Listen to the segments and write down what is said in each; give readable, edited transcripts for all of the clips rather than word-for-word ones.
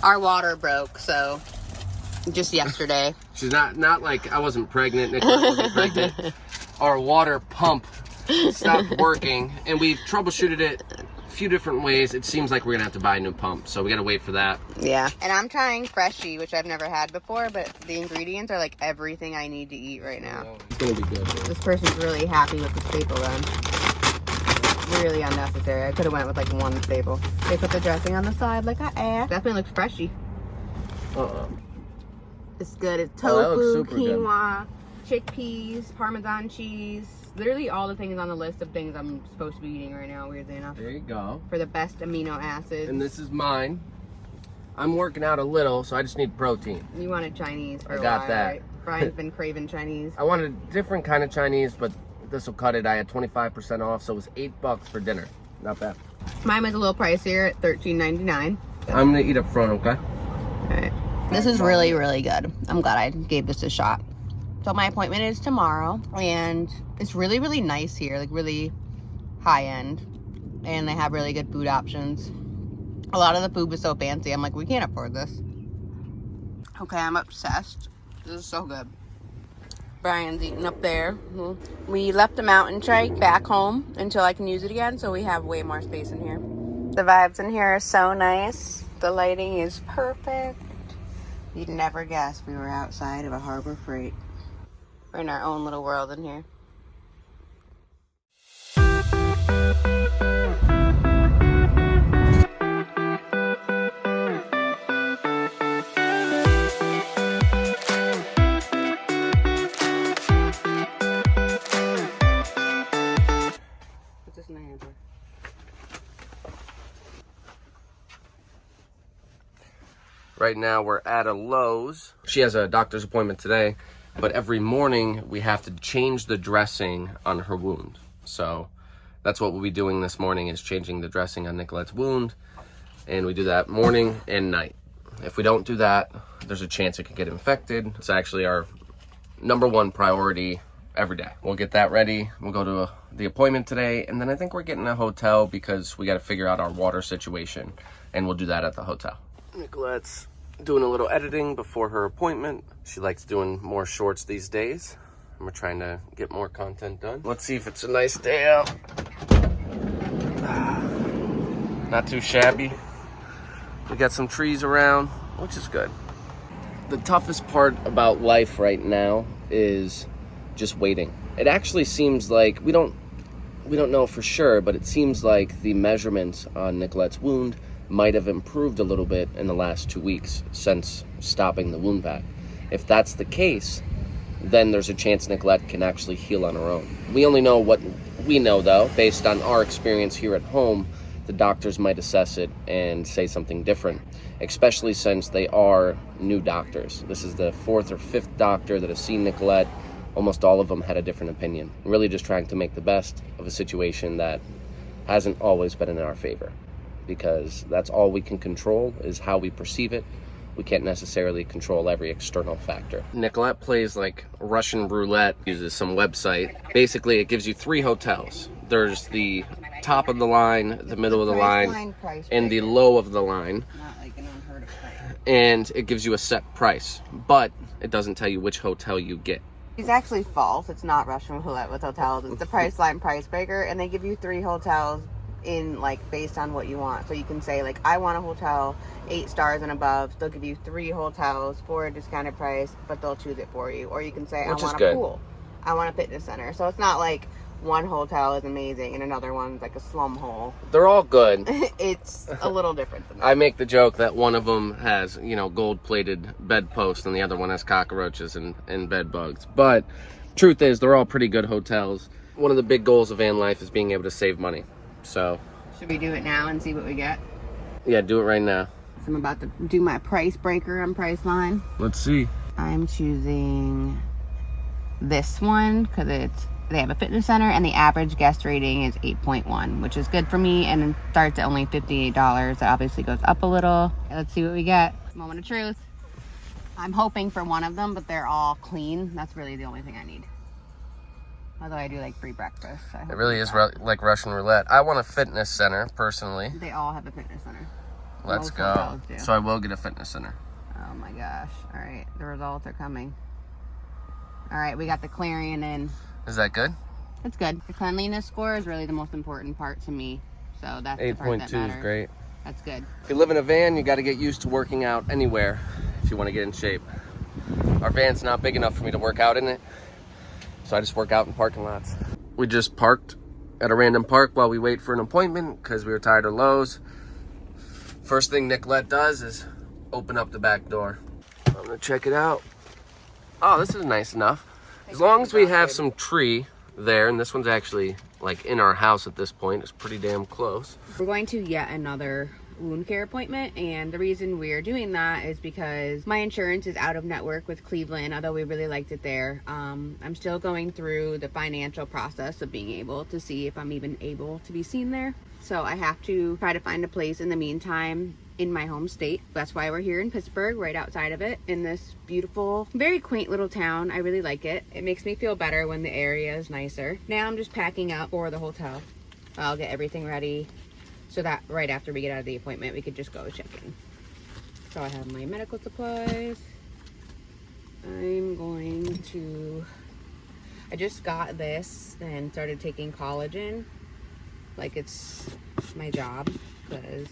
Our water broke, so just yesterday. She's not like I wasn't pregnant, Nicolette wasn't pregnant. Our water pump stopped working, and we've troubleshooted it a few different ways. It seems like we're gonna have to buy a new pump, so we gotta wait for that. Yeah. And I'm trying Freshie, which I've never had before, but the ingredients are like everything I need to eat right now. It's gonna be good. This person's really happy with the staple gun. Really unnecessary. I could have went with like one staple. They put the dressing on the side like I asked. Definitely looks freshy. It's good. It's tofu, quinoa, chickpeas, Parmesan cheese. Literally all the things on the list of things I'm supposed to be eating right now, weirdly enough. There you go. For the best amino acids. And this is mine. I'm working out a little, so I just need protein. You wanted Chinese for a while, got that. right? Brian's been craving Chinese. I wanted a different kind of Chinese, but this will cut it. I had 25% off, so it was $8 for dinner. Not bad. Mine was a little pricier at $13.99. I'm gonna eat up front, okay? Alright. This is really, really good. I'm glad I gave this a shot. So my appointment is tomorrow, and it's really, really nice here, like really high end, and they have really good food options. A lot of the food was so fancy, I'm like, we can't afford this. Okay, I'm obsessed. This is so good. Brian's eating up there. We left the mountain trike back home until I can use it again, so we have way more space in here. The vibes in here are so nice. The lighting is perfect. You'd never guess we were outside of a Harbor Freight. We're in our own little world in here. Put this in the hamper. Right now we're at a Lowe's. She has a doctor's appointment today, but every morning we have to change the dressing on her wound. So that's what we'll be doing this morning, is changing the dressing on Nicolette's wound. And we do that morning and night. If we don't do that, there's a chance it could get infected. It's actually our #1 priority every day. We'll get that ready. We'll go to the appointment today, and then I think we're getting a hotel because we got to figure out our water situation, and we'll do that at the hotel. Nicolette's doing a little editing before her appointment. She likes doing more shorts these days, and we're trying to get more content done. Let's see if it's a nice day out. Not too shabby. We got some trees around, which is good. The toughest part about life right now is just waiting. It actually seems like we don't know for sure, but it seems like the measurements on Nicolette's wound might have improved a little bit in the last 2 weeks since stopping the wound vac. If that's the case, then there's a chance Nicolette can actually heal on her own. We only know what we know, though. Based on our experience here at home, the doctors might assess it and say something different, especially since they are new doctors. This is the 4th or 5th doctor that has seen Nicolette. Almost all of them had a different opinion. Really just trying to make the best of a situation that hasn't always been in our favor, because that's all we can control is how we perceive it. We can't necessarily control every external factor. Nicolette plays like Russian roulette, uses some website. Basically, it gives you 3 hotels. There's the top of the line, the middle of the line, and the low of the line. Not like an unheard of price. And it gives you a set price, but it doesn't tell you which hotel you get. It's actually false. It's not Russian roulette with hotels. It's the Priceline Price Breaker, and they give you 3 hotels in like based on what you want. So you can say like, I want a hotel 8 stars and above. They'll give you 3 hotels for a discounted price, but they'll choose it for you. Or you can say, I want a pool, I want a fitness center. So it's not like one hotel is amazing and another one's like a slum hole. They're all good. It's a little different than that. I make the joke that one of them has, gold-plated bedposts and the other one has cockroaches and bed bugs. But truth is, they're all pretty good hotels. One of the big goals of van life is being able to save money. So should we do it now and see what we get? Yeah, do it right now. So I'm about to do my price breaker on Priceline. Let's see. I'm choosing this one because they have a fitness center and the average guest rating is 8.1, which is good for me, and it starts at only $58. It obviously goes up a little. Let's see what we get. Moment of truth. I'm hoping for one of them, but they're all clean. That's really the only thing I need. Although I do like free breakfast. It really is like Russian roulette. I want a fitness center, personally. They all have a fitness center. Let's Most go. hotels do. So I will get a fitness center. Oh my gosh. All right, the results are coming. All right, we got the Clarion in. Is that good? It's good. The cleanliness score is really the most important part to me. So that's the part that 8.2 matters. is great. That's good. If you live in a van, you got to get used to working out anywhere if you want to get in shape. Our van's not big enough for me to work out in it, so I just work out in parking lots. We just parked at a random park while we wait for an appointment because we were tired of Lowe's. First thing Nicolette does is open up the back door. I'm gonna check it out. Oh, this is nice enough. As long as we have some tree there, and this one's actually like in our house at this point, it's pretty damn close. We're going to yet another wound care appointment, and the reason we're doing that is because my insurance is out of network with Cleveland, although we really liked it there. I'm still going through the financial process of being able to see if I'm even able to be seen there. So I have to try to find a place in the meantime in my home state. That's why we're here in Pittsburgh, right outside of it, in this beautiful, very quaint little town. I really like it. It makes me feel better when the area is nicer. Now I'm just packing up for the hotel. I'll get everything ready so that right after we get out of the appointment, we could just go check in. So I have my medical supplies. I just got this and started taking collagen like it's my job, because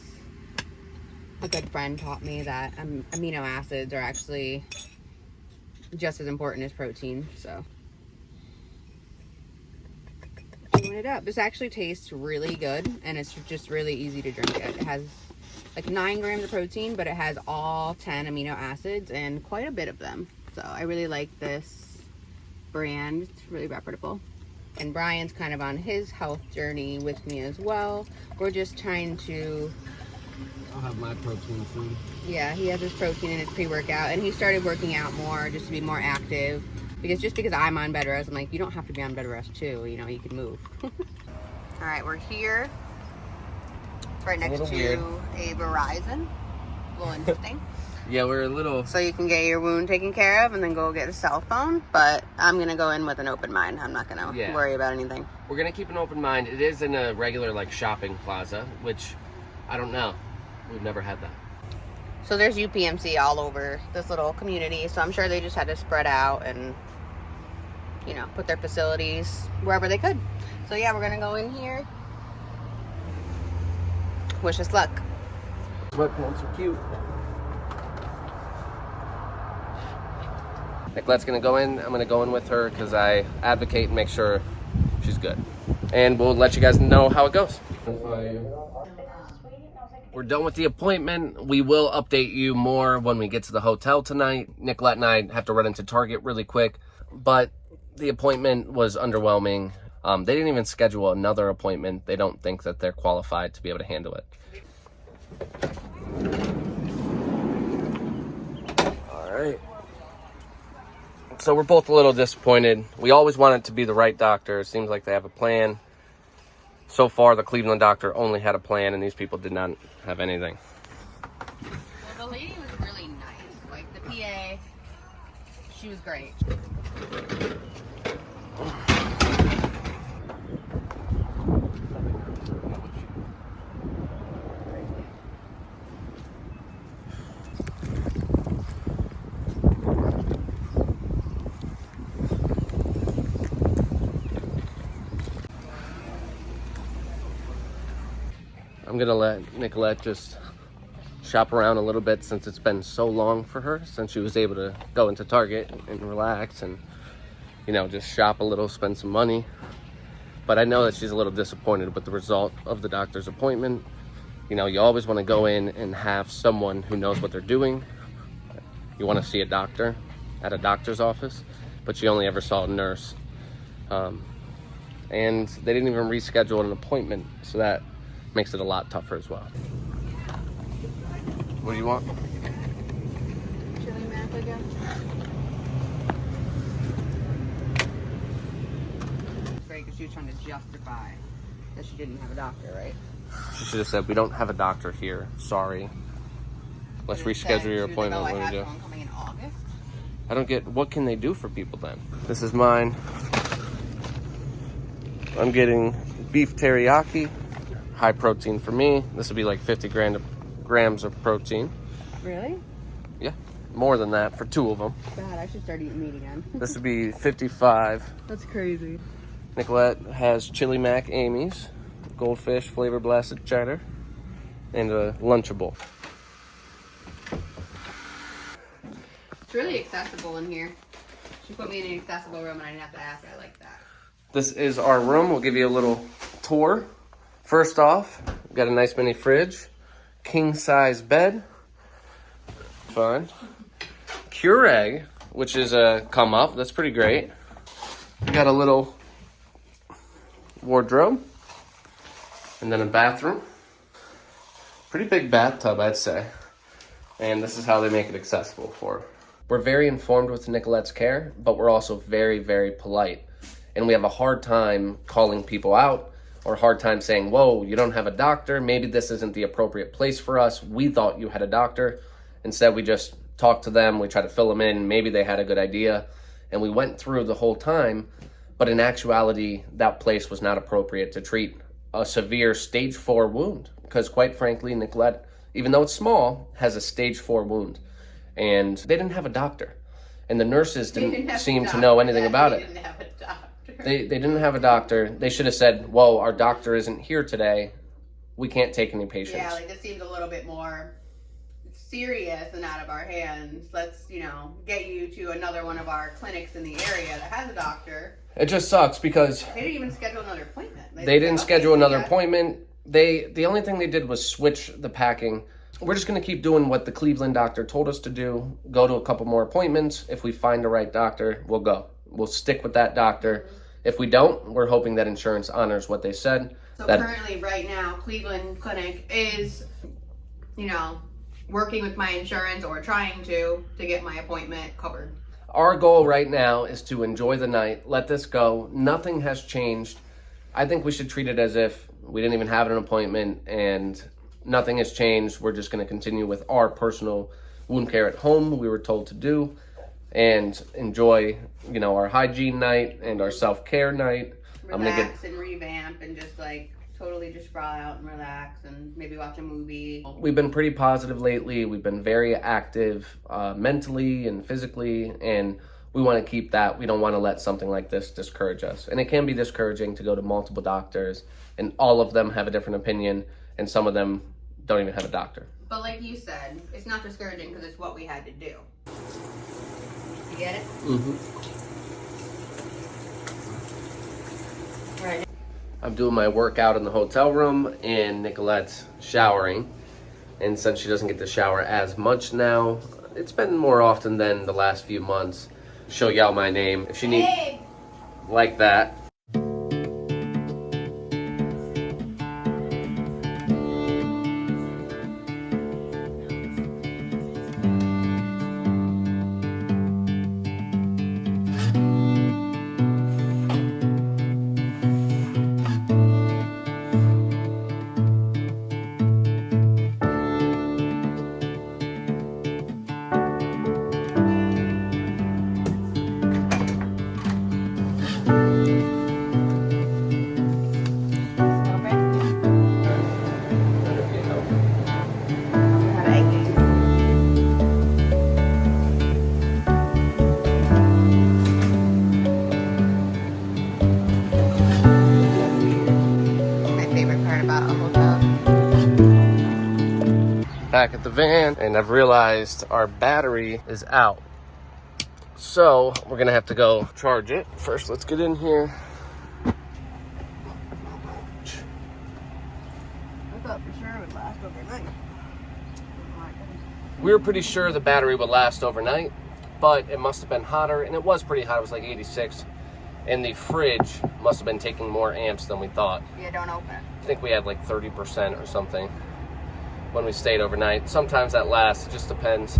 a good friend taught me that amino acids are actually just as important as protein. So chewing it up. This actually tastes really good, and it's just really easy to drink it. It has like 9 grams of protein, but it has all 10 amino acids and quite a bit of them. So I really like this brand. It's really reputable. And Brian's kind of on his health journey with me as well. We're just trying to... I'll have my protein food. Yeah, he has his protein in his pre-workout, and he started working out more just to be more active. Because I'm on bed rest, I'm like, you don't have to be on bed rest too, you know, you can move. All right, we're here. It's right next to weird. a Verizon. A little interesting. Yeah, we're a little... So you can get your wound taken care of and then go get a cell phone. But I'm going to go in with an open mind. I'm not going to worry about anything. We're going to keep an open mind. It is in a regular, like, shopping plaza, which, I don't know. We've never had that. So there's UPMC all over this little community. So I'm sure they just had to spread out and, you know, put their facilities wherever they could. So yeah, we're going to go in here. Wish us luck. Sweatpants are cute. Nicolette's gonna go in. I'm gonna go in with her because I advocate and make sure she's good. And we'll let you guys know how it goes. We're done with the appointment. We will update you more when we get to the hotel tonight. Nicolette and I have to run into Target really quick, but the appointment was underwhelming. They didn't even schedule another appointment. They don't think that they're qualified to be able to handle it. All right. So we're both a little disappointed. We always want it to be the right doctor. It seems like they have a plan. So far, the Cleveland doctor only had a plan, and these people did not have anything. Well, the lady was really nice. Like, the PA, she was great. I'm gonna let Nicolette just shop around a little bit since it's been so long for her since she was able to go into Target and relax and, you know, just shop a little, spend some money. But I know that she's a little disappointed with the result of the doctor's appointment. You know, you always want to go in and have someone who knows what they're doing. You want to see a doctor at a doctor's office, but she only ever saw a nurse. And they didn't even reschedule an appointment, so that makes it a lot tougher as well. What do you want? Chili mac, I guess. Great, because she was trying to justify that she didn't have a doctor, right? She should have said, we don't have a doctor here. Sorry. Let's reschedule your appointment. Like, oh, What I do we have do? one coming in August. I don't get, what can they do for people then? This is mine. I'm getting beef teriyaki, high protein for me. This would be like 50 grams of protein. Really? Yeah, more than that for 2 of them. God, I should start eating meat again. This would be 55. That's crazy. Nicolette has chili mac Amy's, goldfish flavor blasted cheddar, and a Lunchable. It's really accessible in here. She put me in an accessible room and I didn't have to ask. I like that. This is our room. We'll give you a little tour. First off, we've got a nice mini fridge, king size bed, fun. Keurig, which is a come up. That's pretty great. We got a little wardrobe, and then a bathroom. Pretty big bathtub, I'd say. And this is how they make it accessible for her. We're very informed with Nicolette's care, but we're also very, very polite. And we have a hard time calling people out or a hard time saying, whoa, you don't have a doctor. Maybe this isn't the appropriate place for us. We thought you had a doctor. Instead, we just talked to them. We tried to fill them in. Maybe they had a good idea. And we went through the whole time. But in actuality, that place was not appropriate to treat a severe stage 4 wound. Because quite frankly, Nicolette, even though it's small, has a stage 4 wound. And they didn't have a doctor. And the nurses didn't seem to know anything about it. They didn't have a doctor. They should have said, whoa, our doctor isn't here today. We can't take any patients. Yeah, like this seems a little bit more serious and out of our hands. Let's, get you to another one of our clinics in the area that has a doctor. It just sucks because they didn't even schedule another appointment. They didn't schedule another appointment. The only thing they did was switch the packing. We're just going to keep doing what the Cleveland doctor told us to do. Go to a couple more appointments. If we find the right doctor, we'll go. We'll stick with that doctor. If we don't, we're hoping that insurance honors what they said. So currently, right now, Cleveland Clinic is, working with my insurance or trying to get my appointment covered. Our goal right now is to enjoy the night, let this go. Nothing has changed. I think we should treat it as if we didn't even have an appointment and nothing has changed. We're just going to continue with our personal wound care at home we were told to do and enjoy, our hygiene night and our self-care night. Relax and revamp and just totally just sprawl out and relax and maybe watch a movie. We've been pretty positive lately. We've been very active mentally and physically, and we want to keep that. We don't want to let something like this discourage us. And it can be discouraging to go to multiple doctors, and all of them have a different opinion, and some of them don't even have a doctor. But like you said, it's not discouraging because it's what we had to do. You get it? Mm-hmm. Right. I'm doing my workout in the hotel room, and Nicolette's showering. And since she doesn't get to shower as much now, it's been more often than the last few months. She'll yell my name if she needs, like that. Back at the van, and I've realized our battery is out, so we're gonna have to go charge it. First, let's get in here. I thought for sure it would last overnight. We were pretty sure the battery would last overnight, but it must have been hotter, and it was pretty hot. It was like 86, and the fridge must have been taking more amps than we thought. Yeah, don't open it. I think we had like 30% or something when we stayed overnight. Sometimes that lasts, it just depends.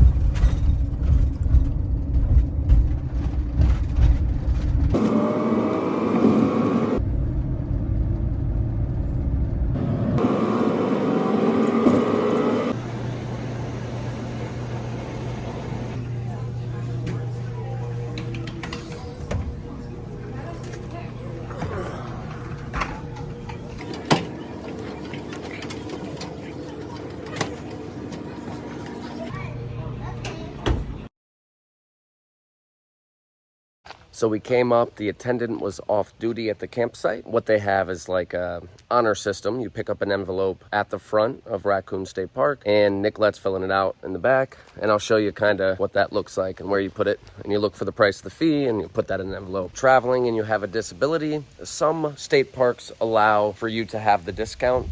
So we came up, the attendant was off duty at the campsite. What they have is like a honor system. You pick up an envelope at the front of Raccoon State Park, and Nicolette's filling it out in the back. And I'll show you kind of what that looks like and where you put it. And you look for the price of the fee, and you put that in an envelope. Traveling and you have a disability, some state parks allow for you to have the discount.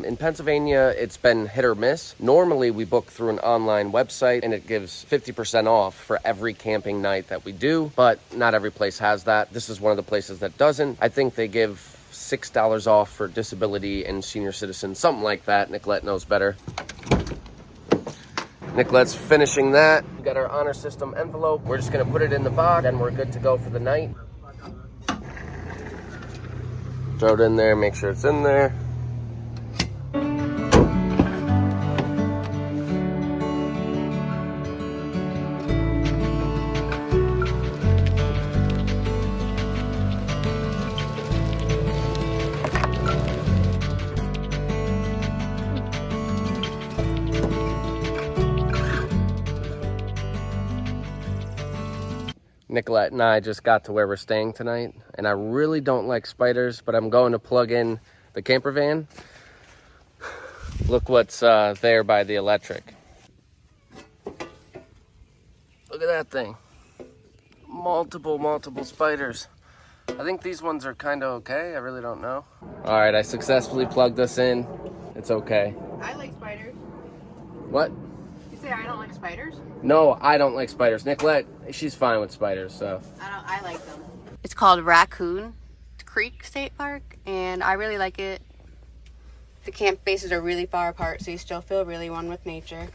In Pennsylvania, it's been hit or miss. Normally, we book through an online website, and it gives 50% off for every camping night that we do, but not every place has that. This is one of the places that doesn't. I think they give $6 off for disability and senior citizens, something like that. Nicolette knows better. Nicolette's finishing that. We got our honor system envelope. We're just gonna put it in the box, and we're good to go for the night. Throw it in there, make sure it's in there. Nicolette and I just got to where we're staying tonight, and I really don't like spiders, but I'm going to plug in the camper van. Look what's there by the electric. Look at that thing. Multiple spiders. I think these ones are kind of okay. I really don't know. All right, I successfully plugged this in. It's okay. I like spiders. What? You say I don't like spiders? No, I don't like spiders. Nicolette, she's fine with spiders, so. I like them. It's called Raccoon Creek State Park, and I really like it. The camp bases are really far apart, so you still feel really one with nature.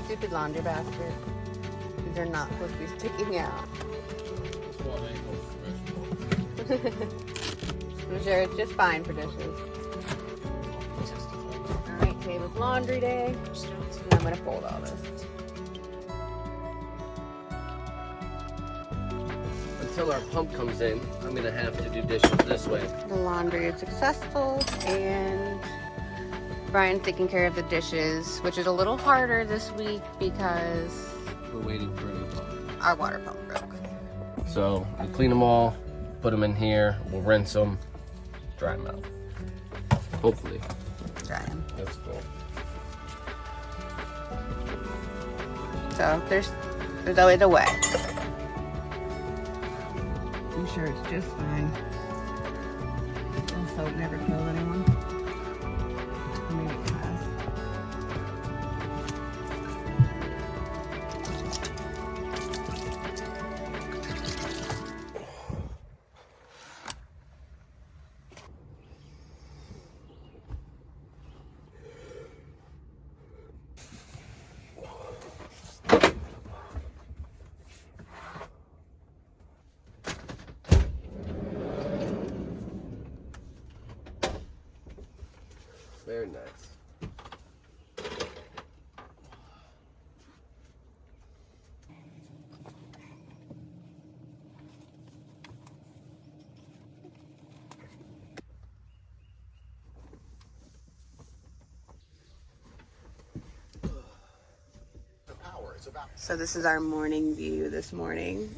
Stupid laundry basket. These are not supposed to be sticking out. I'm sure it's just fine for dishes. Alright, today was laundry day. And I'm gonna fold all this. Until our pump comes in, I'm gonna have to do dishes this way. The laundry is successful, and Brian's taking care of the dishes, which is a little harder this week because we're waiting for a new pump. Our water pump broke. So we clean them all, put them in here, we'll rinse them, dry them out. Hopefully. Dry them. That's cool. So there's always a way. I'm sure it's just fine. Soap never killed anyone. Maybe it has. Very nice. So this is our morning view this morning.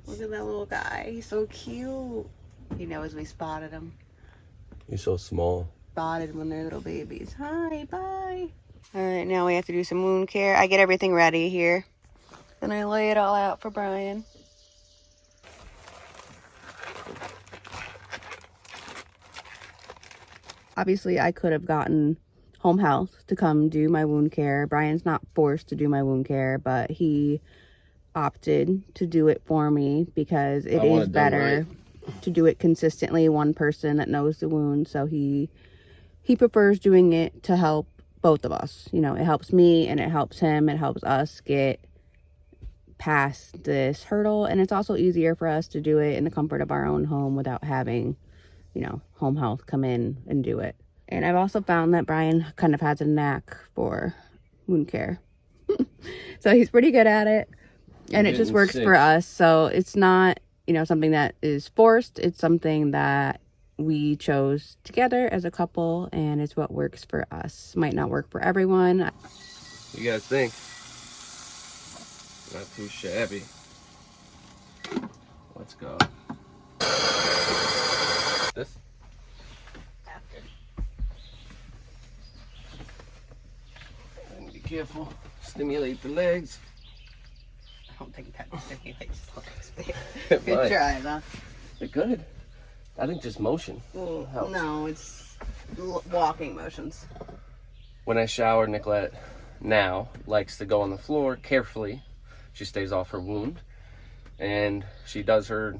Look at that little guy. He's so cute. He knows we spotted him. He's so small. Spotted when they're little babies. Hi, bye. All right, now we have to do some wound care. I get everything ready here. Then I lay it all out for Brian. Obviously, I could have gotten home health to come do my wound care. Brian's not forced to do my wound care, but he opted to do it for me because it is better to do it consistently, one person that knows the wound. So he prefers doing it to help both of us. You know, it helps me and it helps him. It helps us get past this hurdle, and it's also easier for us to do it in the comfort of our own home without having, you know, home health come in and do it. And I've also found that Brian kind of has a knack for wound care. So he's pretty good at it, and it just works for us. So it's not, you know, something that is forced. It's something that we chose together as a couple, and it's what works for us. Might not work for everyone. You guys think? Not too shabby. Let's go. This? After. And be careful. Stimulate the legs. I don't think that stimulates the legs. It Good might. try, though. They're good. I think just motion helps. No, it's walking motions. When I shower, Nicolette now likes to go on the floor carefully. She stays off her wound. And she does her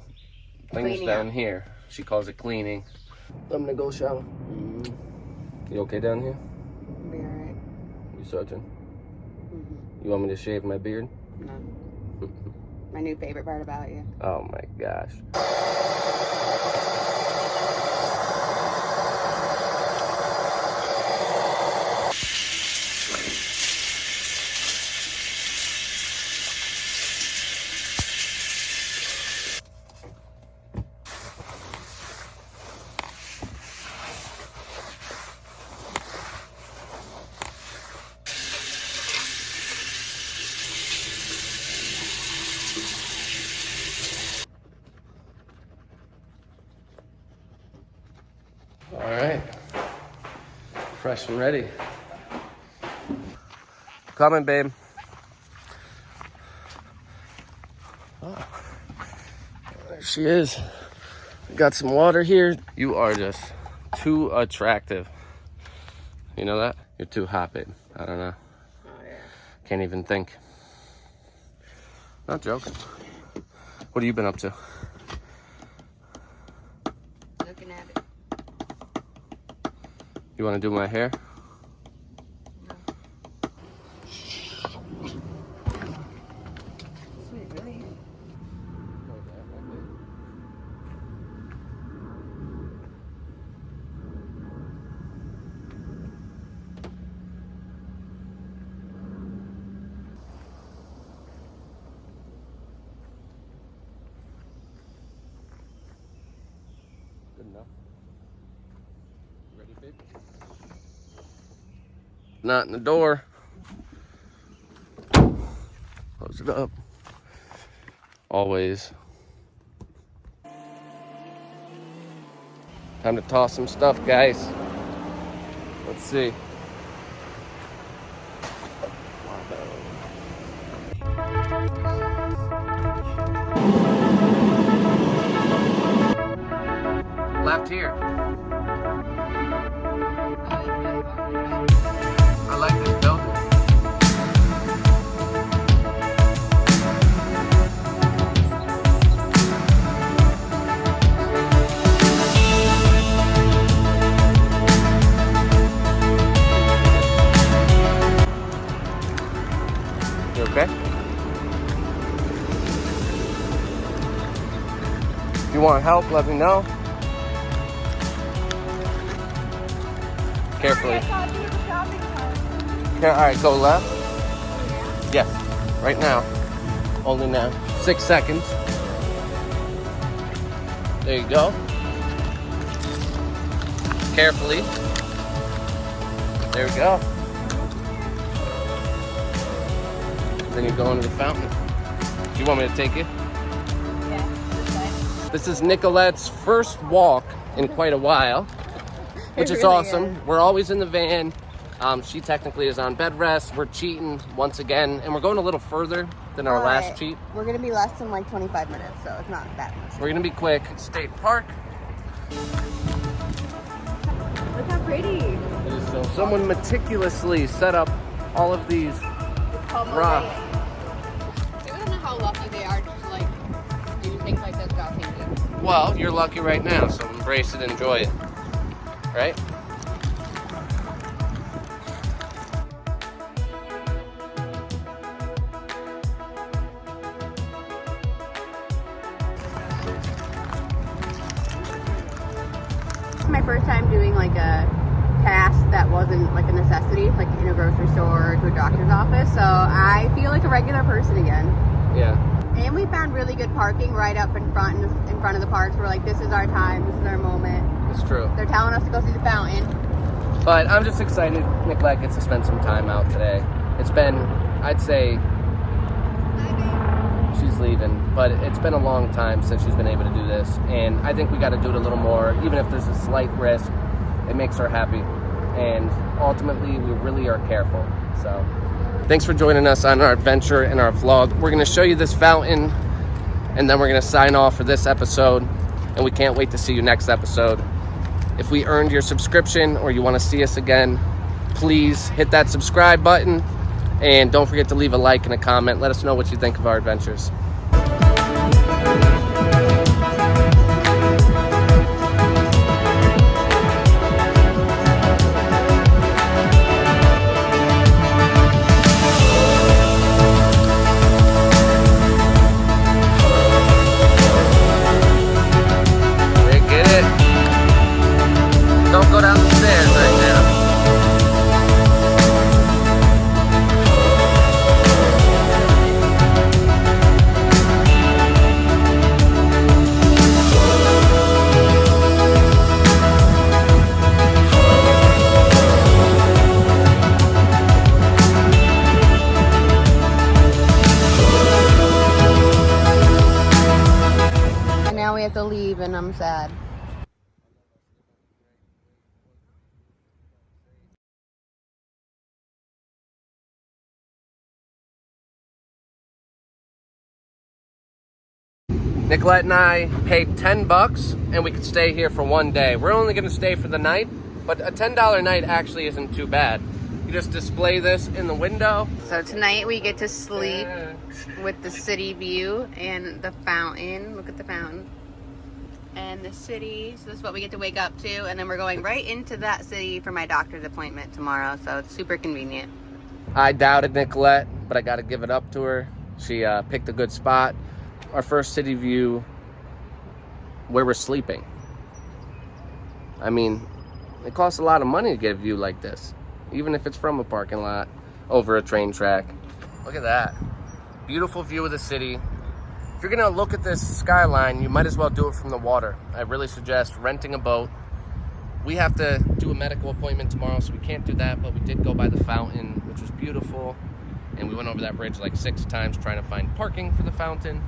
things Cleaning down up. here. She calls it cleaning. I'm gonna go shower. You okay down here? Be alright. You certain? You want me to shave my beard? No. My new favorite part about you. Oh my gosh. All right. Fresh and ready. Coming, babe. Oh. There she is. Got some water here. You are just too attractive. You know that? You're too hot, babe. I don't know. Oh, yeah. Can't even think. Not joking. What have you been up to? Looking at it. You want to do my hair? No. Sweet relief. Good enough. Ready, babe? Not in the door. Close it up. Always. Time to toss some stuff, guys. Let's see. Left here. I like this building. You okay? If you want help, let me know. Carefully. All right, go left. Yes, right now. Only now. 6 seconds. There you go. Carefully. There we go. Then you go into the fountain. Do you want me to take you? Yeah, this way. This is Nicolette's first walk in quite a while, which is really awesome. is. We're always in the van. She technically is on bed rest. We're cheating once again, and we're going a little further than our last Alright. cheat. We're gonna be less than like 25 minutes, so it's not that much. We're gonna be quick. State Park. Look how pretty. Someone meticulously set up all of these It's called rocks. They don't know how lucky they are to like do things like this without changing. Well, you're lucky right now, so embrace it, enjoy it. Right? My first time doing like a task that wasn't like a necessity, like in a grocery store or to a doctor's office, so I feel like a regular person again. Yeah. And we found really good parking right up in front of the parks. We're like, this is our time, this is our moment. It's true. They're telling us to go see the fountain. But I'm just excited Nicolette gets to spend some time out today. It's been, I'd say, she's leaving, but it's been a long time since she's been able to do this. And I think we got to do it a little more, even if there's a slight risk. It makes her happy. And ultimately, we really are careful. So thanks for joining us on our adventure and our vlog. We're going to show you this fountain, and then we're going to sign off for this episode. And we can't wait to see you next episode. If we earned your subscription or you want to see us again, please hit that subscribe button. And don't forget to leave a like and a comment. Let us know what you think of our adventures. Don't go down the stairs right now. And now we have to leave, and I'm sad. Nicolette and I paid $10 and we could stay here for one day. We're only going to stay for the night, but a $10 night actually isn't too bad. You just display this in the window. So tonight we get to sleep with the city view and the fountain. Look at the fountain. And the city. So this is what we get to wake up to. And then we're going right into that city for my doctor's appointment tomorrow. So it's super convenient. I doubted Nicolette, but I got to give it up to her. She picked a good spot. Our first city view where we're sleeping. I mean, it costs a lot of money to get a view like this, even if it's from a parking lot over a train track. Look at that. Beautiful view of the city. If you're gonna look at this skyline, you might as well do it from the water. I really suggest renting a boat. We have to do a medical appointment tomorrow, so we can't do that, but we did go by the fountain, which was beautiful. And we went over that bridge like 6 times trying to find parking for the fountain.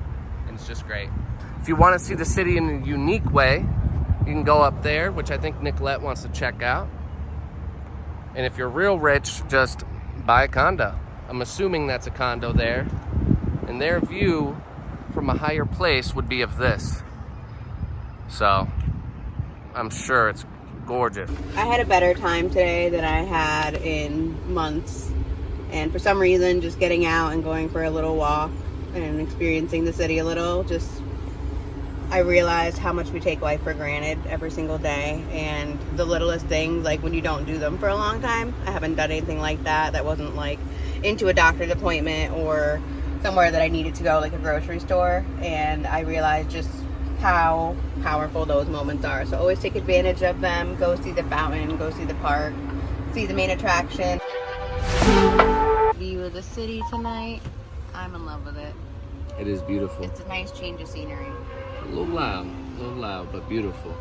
And it's just great. If you want to see the city in a unique way, you can go up there, which I think Nicolette wants to check out. And if you're real rich, just buy a condo. I'm assuming that's a condo there. And their view from a higher place would be of this. So I'm sure it's gorgeous. I had a better time today than I had in months. And for some reason, just getting out and going for a little walk and experiencing the city a little, I realized how much we take life for granted every single day, and the littlest things, like when you don't do them for a long time. I haven't done anything like that. That wasn't like into a doctor's appointment or somewhere that I needed to go, like a grocery store, and I realized just how powerful those moments are. So always take advantage of them. Go see the fountain, go see the park, see the main attraction. View of the city tonight. I'm in love with it. It is beautiful. It's a nice change of scenery. A little loud, but beautiful.